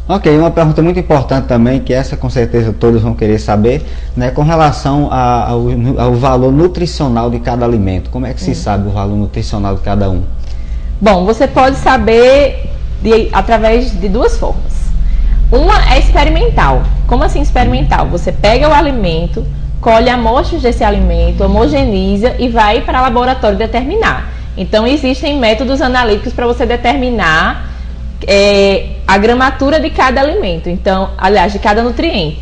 Ok, uma pergunta muito importante também, que essa com certeza todos vão querer saber, né, com relação ao valor nutricional de cada alimento. Como é que se sabe o valor nutricional de cada um? Bom, você pode saber através de duas formas. Uma é experimental. Como assim experimental? Você pega o alimento, colhe amostras desse alimento, homogeneiza e vai para o laboratório determinar. Então, existem métodos analíticos para você determinar a gramatura de cada alimento, então, aliás, de cada nutriente.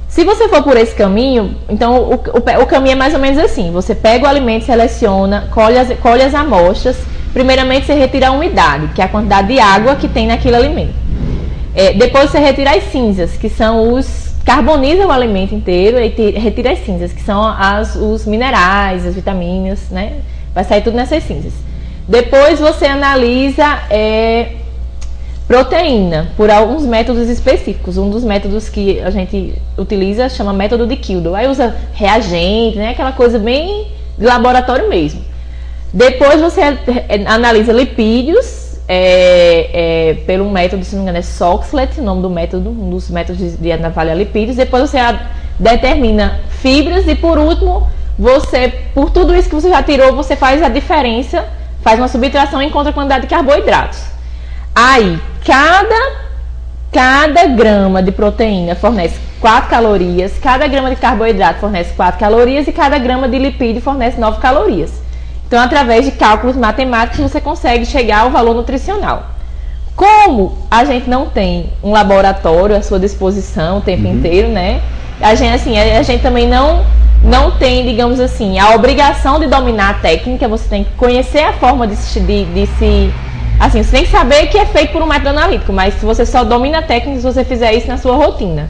Se você for por esse caminho, então o caminho é mais ou menos assim: você pega o alimento, seleciona, colhe as amostras. Primeiramente, você retira a umidade, que é a quantidade de água que tem naquele alimento. Depois, você retira as cinzas, que são carboniza o alimento inteiro e retira as cinzas, que são os minerais, as vitaminas, né? Vai sair tudo nessas cinzas. Depois, você analisa proteína por alguns métodos específicos. Um dos métodos que a gente utiliza chama método de Kildo. Aí usa reagente, né? Aquela coisa bem de laboratório mesmo. Depois você analisa lipídios pelo método, se não me engano, é Soxhlet, o nome do método, um dos métodos de avaliar lipídios. Depois você determina fibras e, por último, por tudo isso que você já tirou, você faz a diferença, faz uma subtração e encontra a quantidade de carboidratos. Aí, cada grama de proteína fornece 4 calorias, cada grama de carboidrato fornece 4 calorias e cada grama de lipídio fornece 9 calorias. Então, através de cálculos matemáticos, você consegue chegar ao valor nutricional. Como a gente não tem um laboratório à sua disposição o tempo inteiro, né? A gente também não tem, digamos assim, a obrigação de dominar a técnica. Você tem que conhecer a forma de se... Assim, você tem que saber que é feito por um método analítico, mas se você só domina a técnica, se você fizer isso na sua rotina.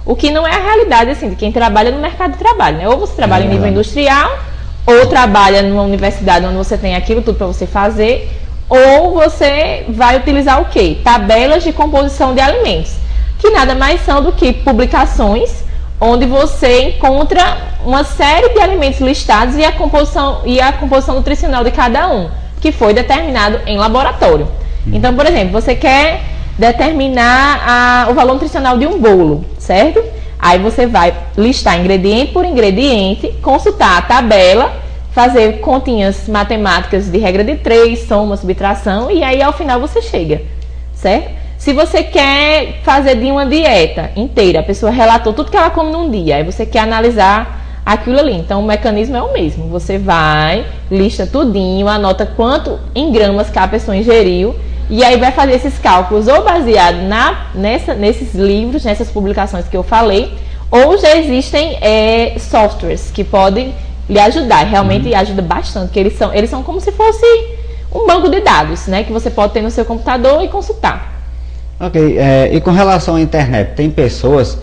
O que não é a realidade, assim, de quem trabalha no mercado de trabalho, né? Ou você trabalha em nível industrial, ou trabalha numa universidade onde você tem aquilo tudo para você fazer, ou você vai utilizar o quê? Tabelas de composição de alimentos, que nada mais são do que publicações onde você encontra uma série de alimentos listados e a composição nutricional de cada um, que foi determinado em laboratório. Então, por exemplo, você quer determinar o valor nutricional de um bolo, certo? Aí você vai listar ingrediente por ingrediente, consultar a tabela, fazer continhas matemáticas de regra de 3, soma, subtração, e aí ao final você chega, certo? Se você quer fazer de uma dieta inteira, a pessoa relatou tudo que ela come num dia, aí você quer analisar aquilo ali. Então o mecanismo é o mesmo. Você vai, lista tudinho, anota quanto em gramas que a pessoa ingeriu e aí vai fazer esses cálculos ou baseado nesses livros, nessas publicações que eu falei, ou já existem softwares que podem lhe ajudar. Realmente ajuda bastante, porque eles são como se fosse um banco de dados, né, que você pode ter no seu computador e consultar. Ok, e com relação à internet, tem pessoas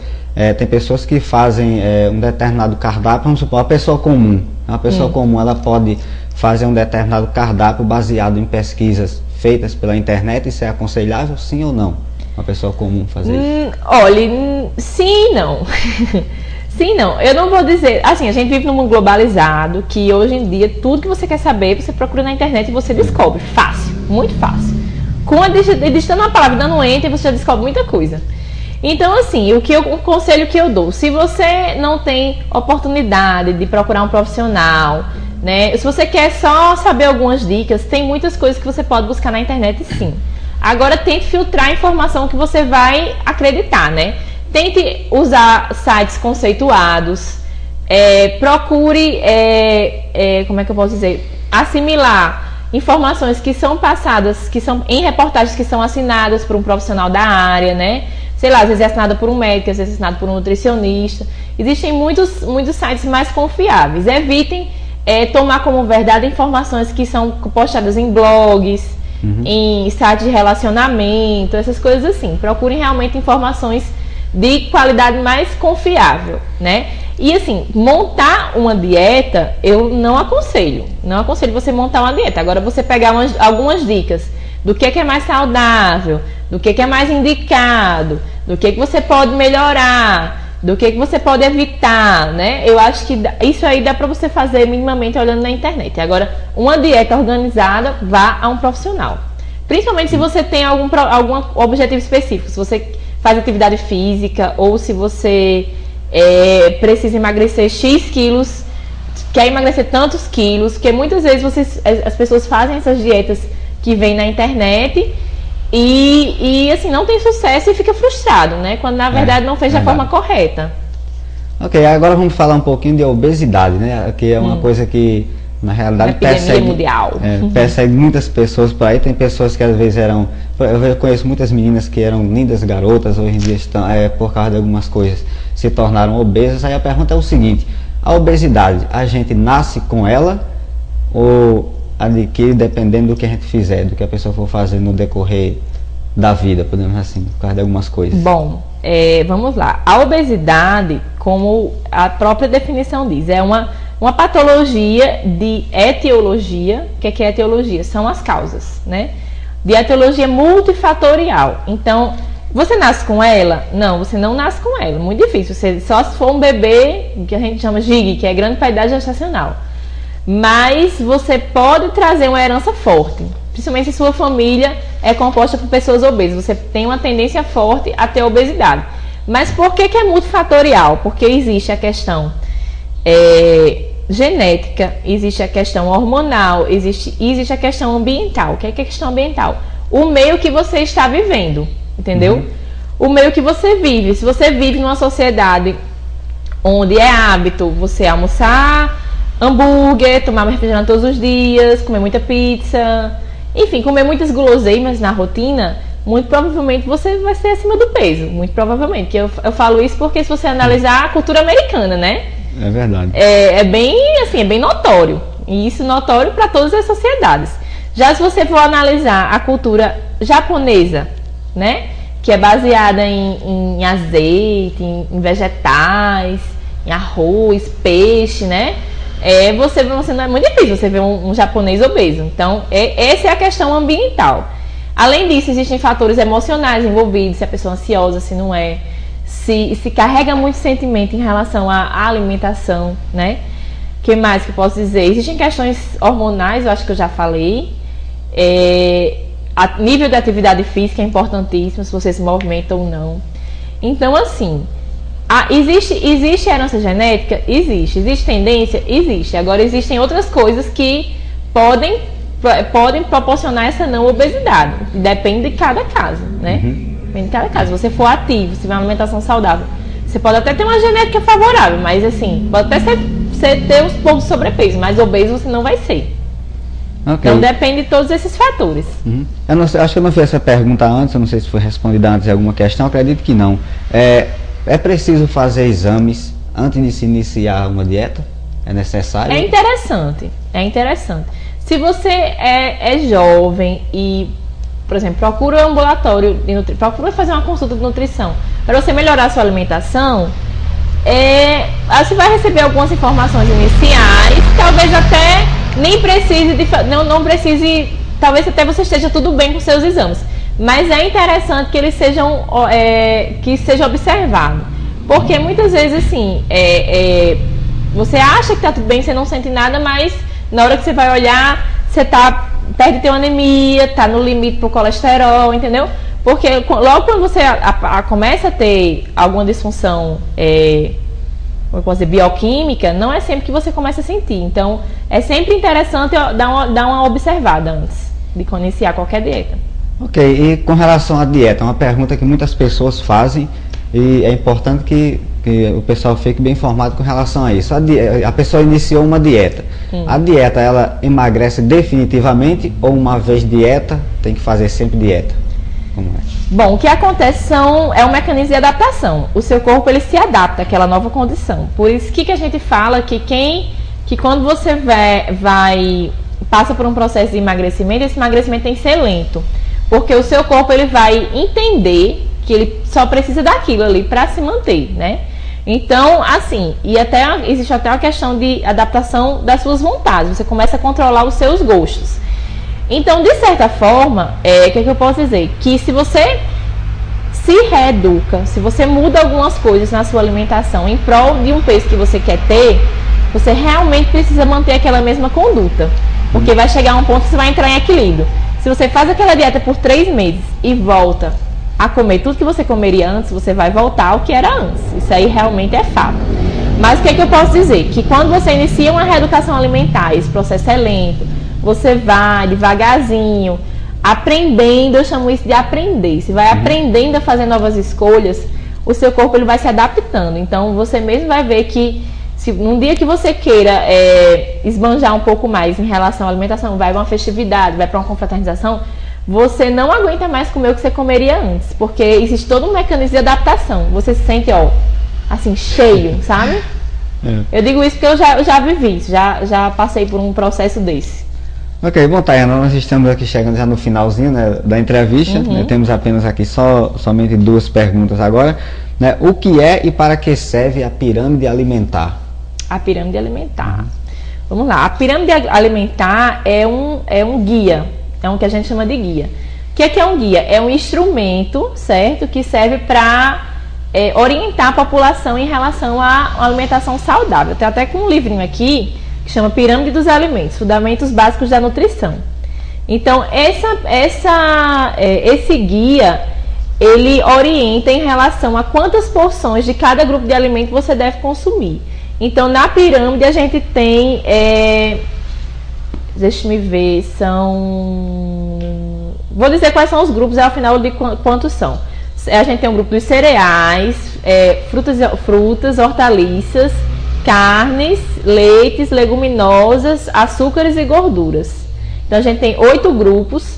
que fazem um determinado cardápio, vamos supor, uma pessoa comum, ela pode fazer um determinado cardápio baseado em pesquisas feitas pela internet. Isso é aconselhável, sim ou não? Uma pessoa comum fazer isso? Olha, sim e não. Sim, não. Eu não vou dizer... Assim, a gente vive num mundo globalizado, que hoje em dia, tudo que você quer saber, você procura na internet e você descobre. Fácil, muito fácil. Digitando uma palavra, dando um enter, você já descobre muita coisa. Então, assim, o conselho que eu dou, se você não tem oportunidade de procurar um profissional, né? Se você quer só saber algumas dicas, tem muitas coisas que você pode buscar na internet, sim. Agora, tente filtrar a informação que você vai acreditar, né? Tente usar sites conceituados, procure, como é que eu posso dizer, assimilar informações que são passadas, que são em reportagens que são assinadas por um profissional da área, né? Sei lá, às vezes é assinada por um médico, às vezes é assinada por um nutricionista. Existem muitos sites mais confiáveis. Evitem tomar como verdade informações que são postadas em blogs, em sites de relacionamento, essas coisas assim. Procurem realmente informações de qualidade mais confiável, né? E assim, montar uma dieta, eu não aconselho. Não aconselho você montar uma dieta. Agora, você pegar algumas dicas do que é mais saudável, do que é mais indicado, do que você pode melhorar, do que você pode evitar, né? Eu acho que isso aí dá para você fazer minimamente olhando na internet. Agora, uma dieta organizada, vá a um profissional. Principalmente se você tem algum objetivo específico. Se você faz atividade física, ou se você precisa emagrecer X quilos, quer emagrecer tantos quilos, porque muitas vezes as pessoas fazem essas dietas que vêm na internet e assim, não tem sucesso e fica frustrado, né? Quando na verdade não fez da forma correta. Ok, agora vamos falar um pouquinho de obesidade, né? Que é uma coisa que na realidade persegue muitas pessoas por aí. Tem pessoas que às vezes eu conheço muitas meninas que eram lindas garotas, hoje em dia estão, por causa de algumas coisas, se tornaram obesas. Aí a pergunta é o seguinte: a obesidade, a gente nasce com ela ou adquire dependendo do que a gente fizer, do que a pessoa for fazer no decorrer da vida, podemos assim, por causa de algumas coisas? Bom, vamos lá. A obesidade, como a própria definição diz, é uma patologia de etiologia. O que é etiologia? São as causas, né? De etiologia multifatorial. Então, você nasce com ela? Não, você não nasce com ela. Muito difícil. Você só se for um bebê, que a gente chama GIG, que é grande para a idade gestacional. Mas você pode trazer uma herança forte. Principalmente se sua família é composta por pessoas obesas. Você tem uma tendência forte a ter obesidade. Mas por que é multifatorial? Porque existe a questão genética, existe a questão hormonal, existe a questão ambiental. O que é a questão ambiental? O meio que você está vivendo, entendeu? O meio que você vive. Se você vive numa sociedade onde é hábito você almoçar hambúrguer, tomar refrigerante todos os dias, comer muita pizza, enfim, comer muitas guloseimas na rotina, muito provavelmente você vai ser acima do peso, muito provavelmente. Que eu falo isso porque se você analisar a cultura americana, né? É verdade. É bem assim, é bem notório. E isso é notório para todas as sociedades. Já se você for analisar a cultura japonesa, né? Que é baseada em azeite, em vegetais, em arroz, peixe, né? Você não é muito difícil você ver um japonês obeso. Então, essa é a questão ambiental. Além disso, existem fatores emocionais envolvidos, se a pessoa é ansiosa, se não é, se carrega muito sentimento em relação à alimentação, né? O que mais que eu posso dizer? Existem questões hormonais, eu acho que eu já falei. A nível de atividade física é importantíssimo, se você se movimenta ou não. Então, assim, existe herança genética? Existe. Existe tendência? Existe. Agora, existem outras coisas que podem proporcionar essa não obesidade. Depende de cada caso, né? Depende de cada caso. Se você for ativo, se tiver uma alimentação saudável, você pode até ter uma genética favorável, mas assim, pode até ter um pouco de sobrepeso, mas obeso você não vai ser. Okay. Então depende de todos esses fatores. Eu não sei, acho que eu não fiz essa pergunta antes, eu não sei se foi respondida antes em alguma questão, acredito que não. É preciso fazer exames antes de se iniciar uma dieta? É necessário? É interessante. Se você é jovem e, por exemplo, procura um ambulatório de nutrição, procura fazer uma consulta de nutrição para você melhorar a sua alimentação, você vai receber algumas informações iniciais, talvez até nem precise, não precise, talvez até você esteja tudo bem com seus exames, mas é interessante que eles sejam, que seja observado, porque muitas vezes assim, você acha que está tudo bem, você não sente nada, mas na hora que você vai olhar, você tá perto de ter uma anemia, tá no limite pro colesterol, entendeu? Porque logo quando você começa a ter alguma disfunção, como eu posso dizer, bioquímica, não é sempre que você começa a sentir. Então, é sempre interessante dar uma observada antes de iniciar qualquer dieta. Ok, e com relação à dieta, uma pergunta que muitas pessoas fazem e é importante que o pessoal fique bem informado com relação a isso. A pessoa iniciou uma dieta. A dieta, ela emagrece definitivamente ou uma vez dieta, tem que fazer sempre dieta? Como é? Bom, o que acontece é um mecanismo de adaptação. O seu corpo, ele se adapta àquela nova condição. Por isso que a gente fala que quando você passa por um processo de emagrecimento, esse emagrecimento tem que ser lento. Porque o seu corpo, ele vai entender que ele só precisa daquilo ali para se manter, né? Então, assim, existe até uma questão de adaptação das suas vontades. Você começa a controlar os seus gostos. Então, de certa forma, o que eu posso dizer? Que se você se reeduca, se você muda algumas coisas na sua alimentação em prol de um peso que você quer ter, você realmente precisa manter aquela mesma conduta. Porque vai chegar um ponto que você vai entrar em equilíbrio. Se você faz aquela dieta por 3 meses e volta a comer tudo que você comeria antes, você vai voltar ao que era antes. Isso aí realmente é fato. Mas o que é que eu posso dizer? Que quando você inicia uma reeducação alimentar, esse processo é lento, você vai devagarzinho, aprendendo, eu chamo isso de aprender. Você vai aprendendo a fazer novas escolhas, o seu corpo ele vai se adaptando. Então, você mesmo vai ver que se num dia que você queira esbanjar um pouco mais em relação à alimentação, vai para uma festividade, vai para uma confraternização, você não aguenta mais comer o que você comeria antes, porque existe todo um mecanismo de adaptação. Você se sente, assim, cheio, sabe? Eu digo isso porque eu já vivi isso, já passei por um processo desse. Ok, bom, Tayana, nós estamos aqui chegando já no finalzinho, né, da entrevista, né, temos apenas aqui somente 2 perguntas agora, né, o que é e para que serve a pirâmide alimentar? A pirâmide alimentar. Vamos lá, a pirâmide alimentar é um guia, é um que a gente chama de guia. O que é um guia? É um instrumento, certo, que serve para orientar a população em relação à alimentação saudável. Tem até com um livrinho aqui que chama Pirâmide dos Alimentos, Fundamentos Básicos da Nutrição. Então, esse guia, ele orienta em relação a quantas porções de cada grupo de alimento você deve consumir. Então, na pirâmide, a gente tem, deixa-me ver, vou dizer quais são os grupos, ao final de quantos são. A gente tem um grupo dos cereais, frutas, hortaliças, carnes, leites, leguminosas, açúcares e gorduras. Então a gente tem 8 grupos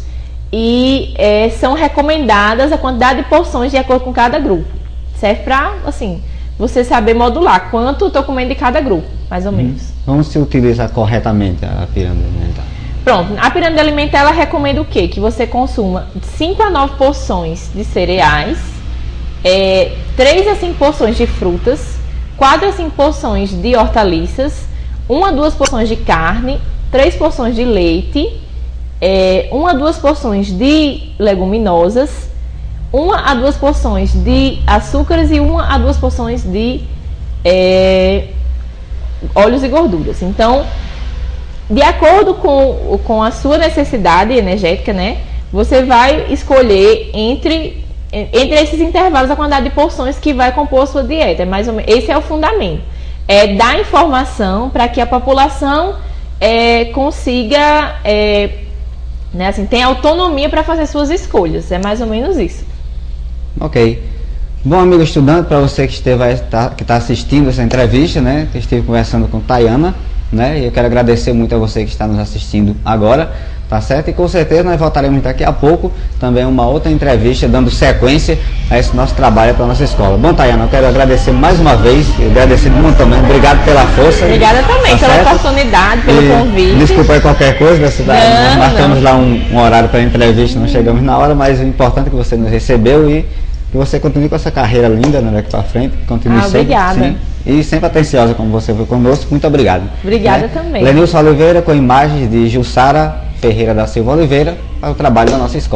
e são recomendadas a quantidade de porções de acordo com cada grupo. Serve para, assim, você saber modular quanto eu estou comendo de cada grupo, mais ou menos. Vamos se utilizar corretamente a pirâmide alimentar. Pronto, a pirâmide alimentar ela recomenda o quê? Que você consuma 5 a 9 porções de cereais, 3 a 5 porções de frutas, 4 a 5 porções de hortaliças, 1 a 2 porções de carne, 3 porções de leite, 1 a 2 porções de leguminosas, 1 a 2 porções de açúcares e 1 a 2 porções de óleos e gorduras. Então, de acordo com a sua necessidade energética, né, você vai escolher entre esses intervalos a quantidade de porções que vai compor a sua dieta. Mais ou menos, esse é o fundamento. É dar informação para que a população consiga, né, assim, tenha autonomia para fazer suas escolhas. É mais ou menos isso. Ok. Bom, amigo estudante, para você que está assistindo essa entrevista, né, que estive conversando com Tayana, né, e eu quero agradecer muito a você que está nos assistindo agora, tá certo? E com certeza nós voltaremos daqui a pouco também uma outra entrevista dando sequência a esse nosso trabalho para a nossa escola. Bom, Tayana, eu quero agradecer mais uma vez, agradecer muito também, obrigado pela força. Obrigada também pela oportunidade, pelo convite. Desculpa aí qualquer coisa, nós marcamos lá um horário para a entrevista, não chegamos na hora, mas o importante é que você nos recebeu e que você continue com essa carreira linda, né, daqui para frente, continue sempre. Obrigada. Sim, e sempre atenciosa como você foi conosco, muito obrigado. Obrigada também. Lenilson Oliveira com imagens de Jussara Ferreira da Silva Oliveira para o trabalho da nossa escola.